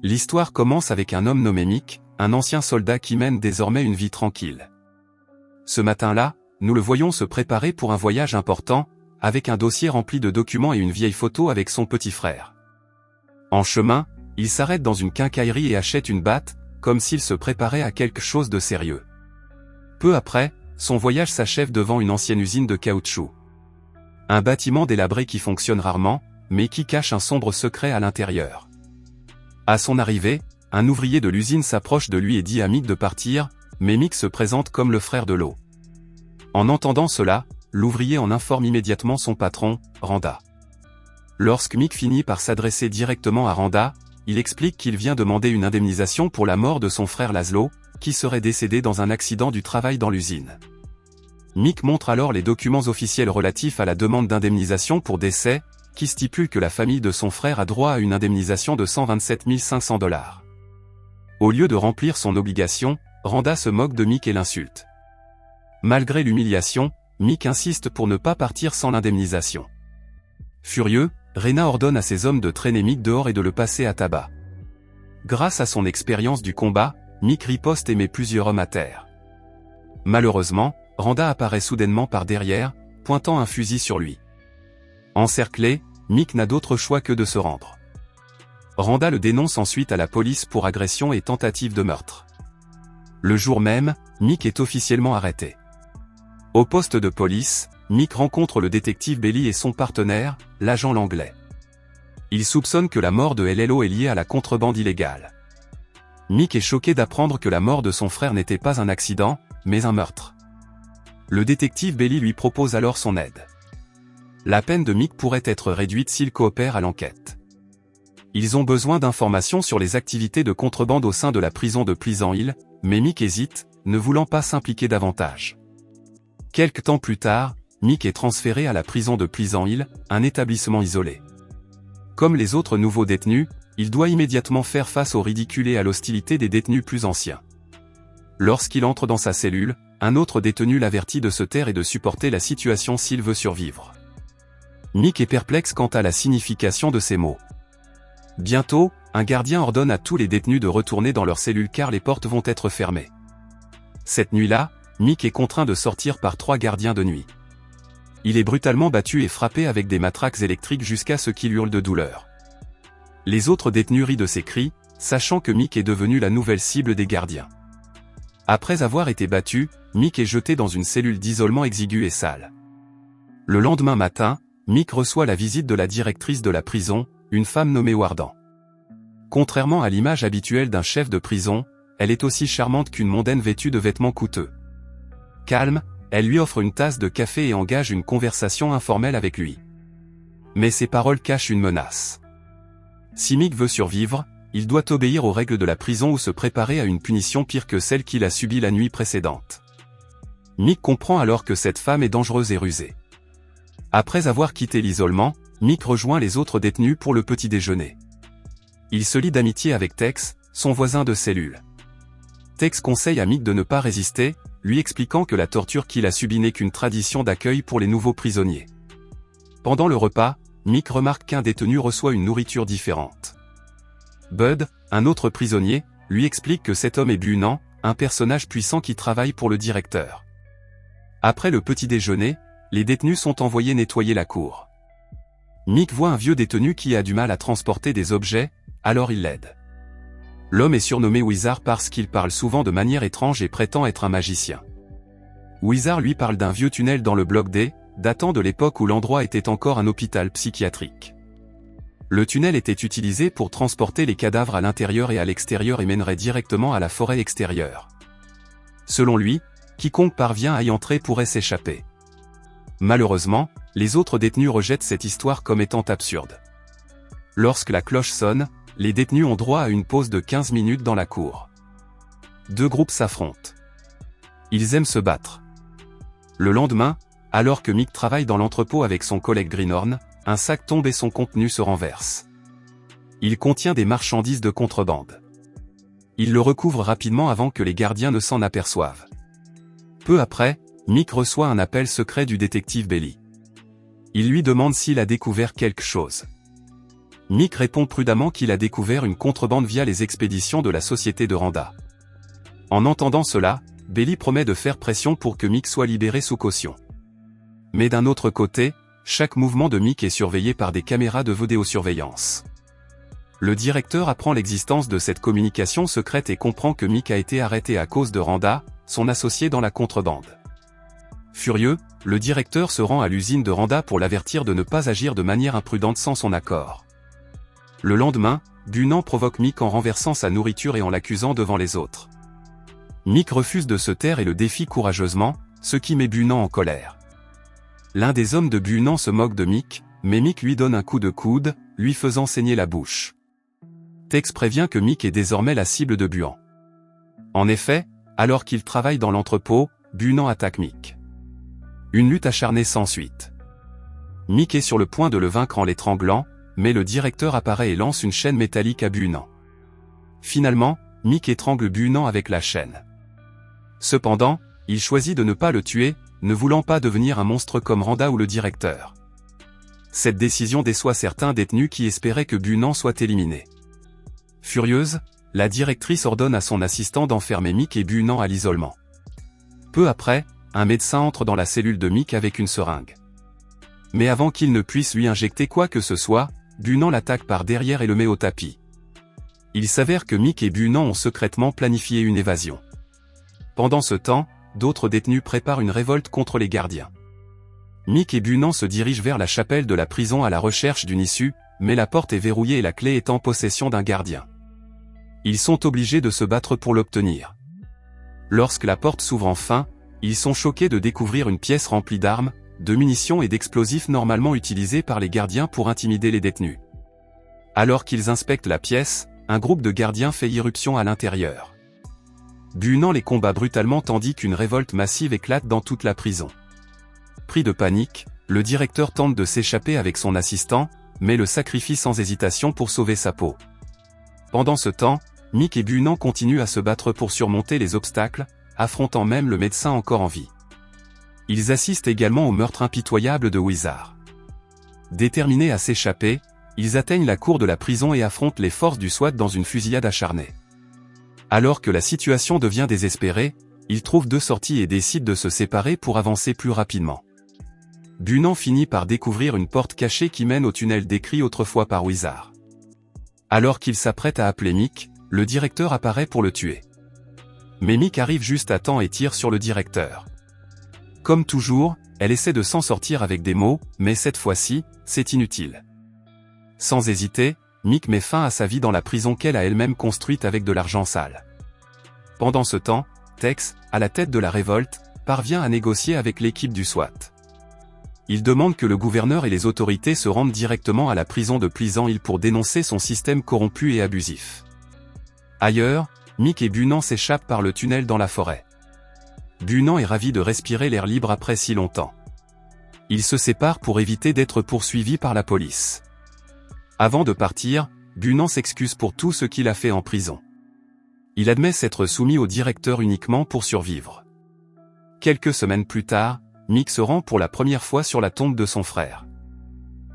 L'histoire commence avec un homme nommé Mick, un ancien soldat qui mène désormais une vie tranquille. Ce matin-là, nous le voyons se préparer pour un voyage important, avec un dossier rempli de documents et une vieille photo avec son petit frère. En chemin, il s'arrête dans une quincaillerie et achète une batte, comme s'il se préparait à quelque chose de sérieux. Peu après, son voyage s'achève devant une ancienne usine de caoutchouc. Un bâtiment délabré qui fonctionne rarement, mais qui cache un sombre secret à l'intérieur. À son arrivée, un ouvrier de l'usine s'approche de lui et dit à Mick de partir, mais Mick se présente comme le frère de l'eau. En entendant cela, l'ouvrier en informe immédiatement son patron, Randa. Lorsque Mick finit par s'adresser directement à Randa, il explique qu'il vient demander une indemnisation pour la mort de son frère Laszlo, qui serait décédé dans un accident du travail dans l'usine. Mick montre alors les documents officiels relatifs à la demande d'indemnisation pour décès, qui stipule que la famille de son frère a droit à une indemnisation de 127 500 $. Au lieu de remplir son obligation, Randa se moque de Mick et l'insulte. Malgré l'humiliation, Mick insiste pour ne pas partir sans l'indemnisation. Furieux, Rena ordonne à ses hommes de traîner Mick dehors et de le passer à tabac. Grâce à son expérience du combat, Mick riposte et met plusieurs hommes à terre. Malheureusement, Randa apparaît soudainement par derrière, pointant un fusil sur lui. Encerclé, Mick n'a d'autre choix que de se rendre. Randa le dénonce ensuite à la police pour agression et tentative de meurtre. Le jour même, Mick est officiellement arrêté. Au poste de police, Mick rencontre le détective Belly et son partenaire, l'agent Langlais. Il soupçonne que la mort de LLO est liée à la contrebande illégale. Mick est choqué d'apprendre que la mort de son frère n'était pas un accident, mais un meurtre. Le détective Belly lui propose alors son aide. La peine de Mick pourrait être réduite s'il coopère à l'enquête. Ils ont besoin d'informations sur les activités de contrebande au sein de la prison de Pleasant Hill, mais Mick hésite, ne voulant pas s'impliquer davantage. Quelque temps plus tard, Mick est transféré à la prison de Pleasant Hill, un établissement isolé. Comme les autres nouveaux détenus, il doit immédiatement faire face au ridicule et à l'hostilité des détenus plus anciens. Lorsqu'il entre dans sa cellule, un autre détenu l'avertit de se taire et de supporter la situation s'il veut survivre. Mick est perplexe quant à la signification de ces mots. Bientôt, un gardien ordonne à tous les détenus de retourner dans leur cellule car les portes vont être fermées. Cette nuit-là, Mick est contraint de sortir par 3 gardiens de nuit. Il est brutalement battu et frappé avec des matraques électriques jusqu'à ce qu'il hurle de douleur. Les autres détenus rient de ses cris, sachant que Mick est devenu la nouvelle cible des gardiens. Après avoir été battu, Mick est jeté dans une cellule d'isolement exiguë et sale. Le lendemain matin, Mick reçoit la visite de la directrice de la prison, une femme nommée Wardan. Contrairement à l'image habituelle d'un chef de prison, elle est aussi charmante qu'une mondaine vêtue de vêtements coûteux. Calme, elle lui offre une tasse de café et engage une conversation informelle avec lui. Mais ses paroles cachent une menace. Si Mick veut survivre, il doit obéir aux règles de la prison ou se préparer à une punition pire que celle qu'il a subie la nuit précédente. Mick comprend alors que cette femme est dangereuse et rusée. Après avoir quitté l'isolement, Mick rejoint les autres détenus pour le petit déjeuner. Il se lie d'amitié avec Tex, son voisin de cellule. Tex conseille à Mick de ne pas résister, lui expliquant que la torture qu'il a subie n'est qu'une tradition d'accueil pour les nouveaux prisonniers. Pendant le repas, Mick remarque qu'un détenu reçoit une nourriture différente. Bud, un autre prisonnier, lui explique que cet homme est Bunan, un personnage puissant qui travaille pour le directeur. Après le petit déjeuner, les détenus sont envoyés nettoyer la cour. Mick voit un vieux détenu qui a du mal à transporter des objets, alors il l'aide. L'homme est surnommé Wizard parce qu'il parle souvent de manière étrange et prétend être un magicien. Wizard lui parle d'un vieux tunnel dans le bloc D, datant de l'époque où l'endroit était encore un hôpital psychiatrique. Le tunnel était utilisé pour transporter les cadavres à l'intérieur et à l'extérieur et mènerait directement à la forêt extérieure. Selon lui, quiconque parvient à y entrer pourrait s'échapper. Malheureusement, les autres détenus rejettent cette histoire comme étant absurde. Lorsque la cloche sonne, les détenus ont droit à une pause de 15 minutes dans la cour. 2 groupes s'affrontent. Ils aiment se battre. Le lendemain, alors que Mick travaille dans l'entrepôt avec son collègue Greenhorn, un sac tombe et son contenu se renverse. Il contient des marchandises de contrebande. Il le recouvre rapidement avant que les gardiens ne s'en aperçoivent. Peu après, Mick reçoit un appel secret du détective Belly. Il lui demande s'il a découvert quelque chose. Mick répond prudemment qu'il a découvert une contrebande via les expéditions de la société de Randa. En entendant cela, Belly promet de faire pression pour que Mick soit libéré sous caution. Mais d'un autre côté, chaque mouvement de Mick est surveillé par des caméras de vidéosurveillance. Le directeur apprend l'existence de cette communication secrète et comprend que Mick a été arrêté à cause de Randa, son associé dans la contrebande. Furieux, le directeur se rend à l'usine de Randa pour l'avertir de ne pas agir de manière imprudente sans son accord. Le lendemain, Bunan provoque Mick en renversant sa nourriture et en l'accusant devant les autres. Mick refuse de se taire et le défie courageusement, ce qui met Bunan en colère. L'un des hommes de Bunan se moque de Mick, mais Mick lui donne un coup de coude, lui faisant saigner la bouche. Tex prévient que Mick est désormais la cible de Bunan. En effet, alors qu'il travaille dans l'entrepôt, Bunan attaque Mick. Une lutte acharnée s'ensuit. Mick est sur le point de le vaincre en l'étranglant, mais le directeur apparaît et lance une chaîne métallique à Bunan. Finalement, Mick étrangle Bunan avec la chaîne. Cependant, il choisit de ne pas le tuer, ne voulant pas devenir un monstre comme Randa ou le directeur. Cette décision déçoit certains détenus qui espéraient que Bunan soit éliminé. Furieuse, la directrice ordonne à son assistant d'enfermer Mick et Bunan à l'isolement. Peu après, un médecin entre dans la cellule de Mick avec une seringue. Mais avant qu'il ne puisse lui injecter quoi que ce soit, Bunan l'attaque par derrière et le met au tapis. Il s'avère que Mick et Bunan ont secrètement planifié une évasion. Pendant ce temps, d'autres détenus préparent une révolte contre les gardiens. Mick et Bunan se dirigent vers la chapelle de la prison à la recherche d'une issue, mais la porte est verrouillée et la clé est en possession d'un gardien. Ils sont obligés de se battre pour l'obtenir. Lorsque la porte s'ouvre enfin, ils sont choqués de découvrir une pièce remplie d'armes, de munitions et d'explosifs normalement utilisés par les gardiens pour intimider les détenus. Alors qu'ils inspectent la pièce, un groupe de gardiens fait irruption à l'intérieur. Bunan les combat brutalement tandis qu'une révolte massive éclate dans toute la prison. Pris de panique, le directeur tente de s'échapper avec son assistant, mais le sacrifie sans hésitation pour sauver sa peau. Pendant ce temps, Mick et Bunan continuent à se battre pour surmonter les obstacles, affrontant même le médecin encore en vie. Ils assistent également au meurtre impitoyable de Wizard. Déterminés à s'échapper, ils atteignent la cour de la prison et affrontent les forces du SWAT dans une fusillade acharnée. Alors que la situation devient désespérée, ils trouvent deux sorties et décident de se séparer pour avancer plus rapidement. Bunan finit par découvrir une porte cachée qui mène au tunnel décrit autrefois par Wizard. Alors qu'il s'apprête à appeler Mick, le directeur apparaît pour le tuer. Mais Mick arrive juste à temps et tire sur le directeur. Comme toujours, elle essaie de s'en sortir avec des mots, mais cette fois-ci, c'est inutile. Sans hésiter, Mick met fin à sa vie dans la prison qu'elle a elle-même construite avec de l'argent sale. Pendant ce temps, Tex, à la tête de la révolte, parvient à négocier avec l'équipe du SWAT. Il demande que le gouverneur et les autorités se rendent directement à la prison de Pleasant Hill pour dénoncer son système corrompu et abusif. Ailleurs, Mick et Bunan s'échappent par le tunnel dans la forêt. Bunan est ravi de respirer l'air libre après si longtemps. Ils se séparent pour éviter d'être poursuivis par la police. Avant de partir, Bunan s'excuse pour tout ce qu'il a fait en prison. Il admet s'être soumis au directeur uniquement pour survivre. Quelques semaines plus tard, Mick se rend pour la première fois sur la tombe de son frère.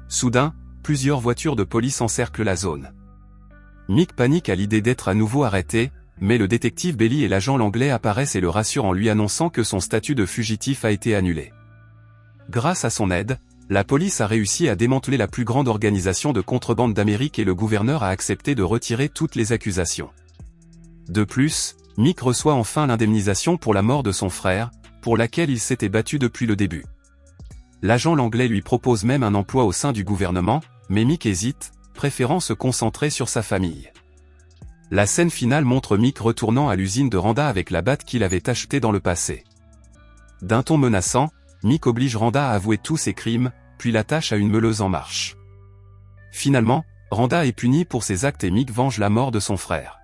Soudain, plusieurs voitures de police encerclent la zone. Mick panique à l'idée d'être à nouveau arrêté, mais le détective Belly et l'agent Langlais apparaissent et le rassurent en lui annonçant que son statut de fugitif a été annulé. Grâce à son aide, la police a réussi à démanteler la plus grande organisation de contrebande d'Amérique et le gouverneur a accepté de retirer toutes les accusations. De plus, Mick reçoit enfin l'indemnisation pour la mort de son frère, pour laquelle il s'était battu depuis le début. L'agent Langlais lui propose même un emploi au sein du gouvernement, mais Mick hésite, préférant se concentrer sur sa famille. La scène finale montre Mick retournant à l'usine de Randa avec la batte qu'il avait achetée dans le passé. D'un ton menaçant, Mick oblige Randa à avouer tous ses crimes, puis l'attache à une meuleuse en marche. Finalement, Randa est puni pour ses actes et Mick venge la mort de son frère.